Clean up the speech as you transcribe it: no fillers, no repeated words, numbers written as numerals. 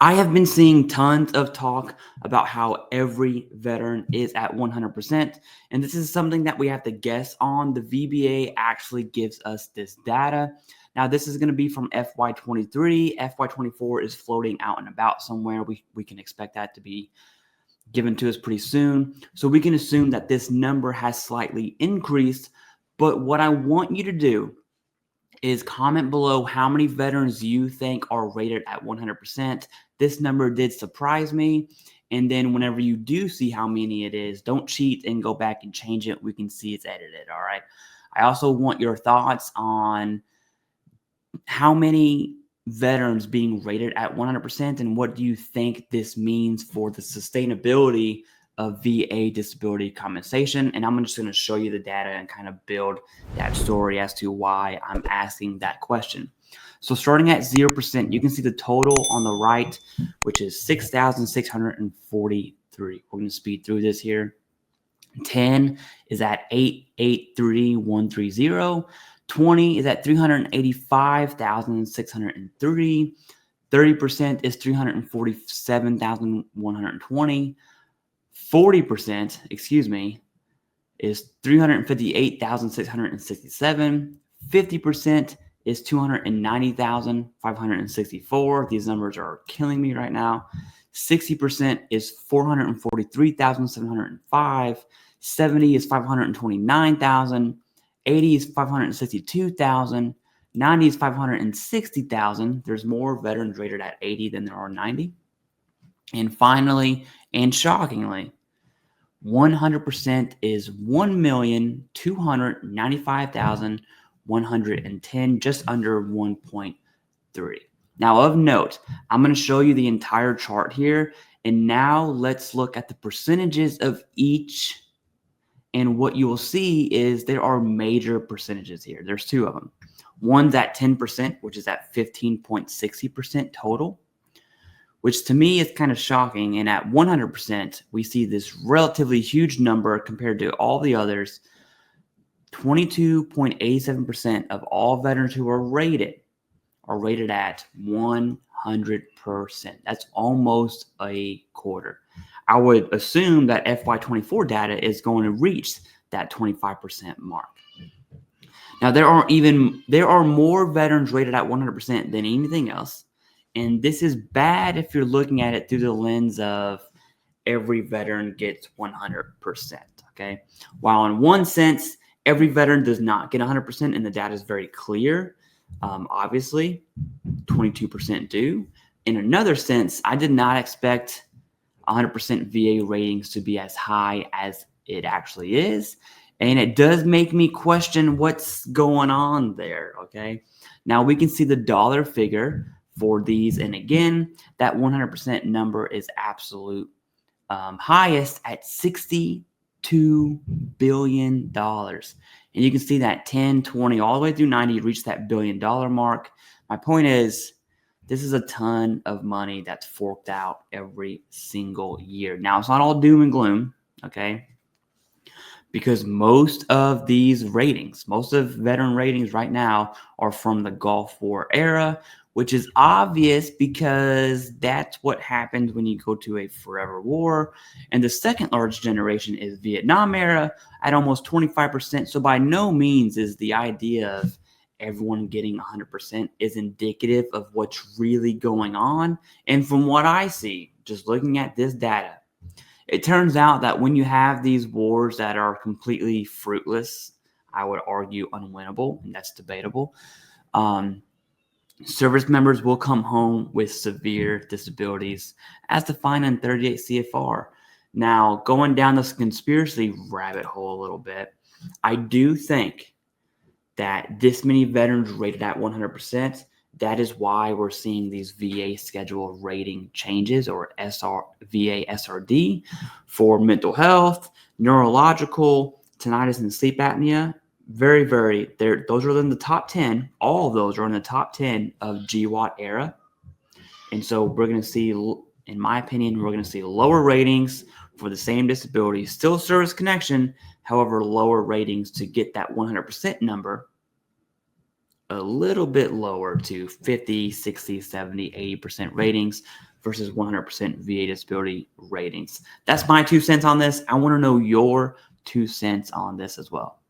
I have been seeing tons of talk about how every veteran is at 100%, and this is something that we have to guess on. The VBA actually gives us this data. Now, this is going to be from FY23. FY24 is floating out and about somewhere. We can expect that to be given to us pretty soon. So we can assume that this number has slightly increased. But what I want you to do is comment below how many veterans you think are rated at 100%. This number did surprise me. And then whenever you do see how many it is, don't cheat and go back and change it. We can see it's edited, all right? I also want your thoughts on how many veterans being rated at 100% and what do you think this means for the sustainability of VA disability compensation. And I'm just going to show you the data and kind of build that story as to why I'm asking that question. So starting at 0%, you can see the total on the right, which is 6,643. We're going to speed through this here. 10 is at 883,130. 20 is at 385,630. 30% is 347,120. 40%, is 358,667. 50% is 290,564. These numbers are killing me right now. 60% is 443,705. 70 is 529,000. 80 is 562,000. 90 is 560,000. There's more veterans rated at 80 than there are 90. And finally, and shockingly, 100% is 1,295,110, just under 1.3. Now, of note, I'm going to show you the entire chart here. And now let's look at the percentages of each. And what you will see is there are major percentages here. There's two of them. One's at 10%, which is at 15.60% total, which to me is kind of shocking. And at 100%, we see this relatively huge number compared to all the others. 22.87% of all veterans who are rated at 100%. That's almost a quarter. I would assume that FY24 data is going to reach that 25% mark. Now, there are more veterans rated at 100% than anything else. And this is bad if you're looking at it through the lens of every veteran gets 100%, okay? While in one sense, every veteran does not get 100%, and the data is very clear. Obviously, 22% do. In another sense, I did not expect 100% VA ratings to be as high as it actually is. And it does make me question what's going on there, okay? Now, we can see the dollar figure for these. And again, that 100% number is absolute highest at $62 billion. And you can see that 10, 20, all the way through 90 reach that $1 billion mark. My point is, this is a ton of money that's forked out every single year. Now, it's not all doom and gloom, okay? Because most of these ratings, most of veteran ratings right now are from the Gulf War era, which is obvious because that's what happens when you go to a forever war. And the second largest generation is Vietnam era at almost 25%. So by no means is the idea of everyone getting 100% is indicative of what's really going on. And from what I see, just looking at this data, it turns out that when you have these wars that are completely fruitless, I would argue unwinnable, and that's debatable, service members will come home with severe disabilities as defined in 38 CFR. Now, going down this conspiracy rabbit hole a little bit, I do think that this many veterans rated at 100%, that is why we're seeing these VA schedule rating changes, or VA SRD, for mental health, neurological, tinnitus, and sleep apnea. Those are in the top 10. All of those are in the top 10 of GWAT era. And so we're going to see, in my opinion, we're going to see lower ratings for the same disability, still service connection, however, lower ratings to get that 100% number a little bit lower to 50, 60, 70, 80% ratings versus 100% VA disability ratings. That's my 2 cents on this. I want to know your 2 cents on this as well.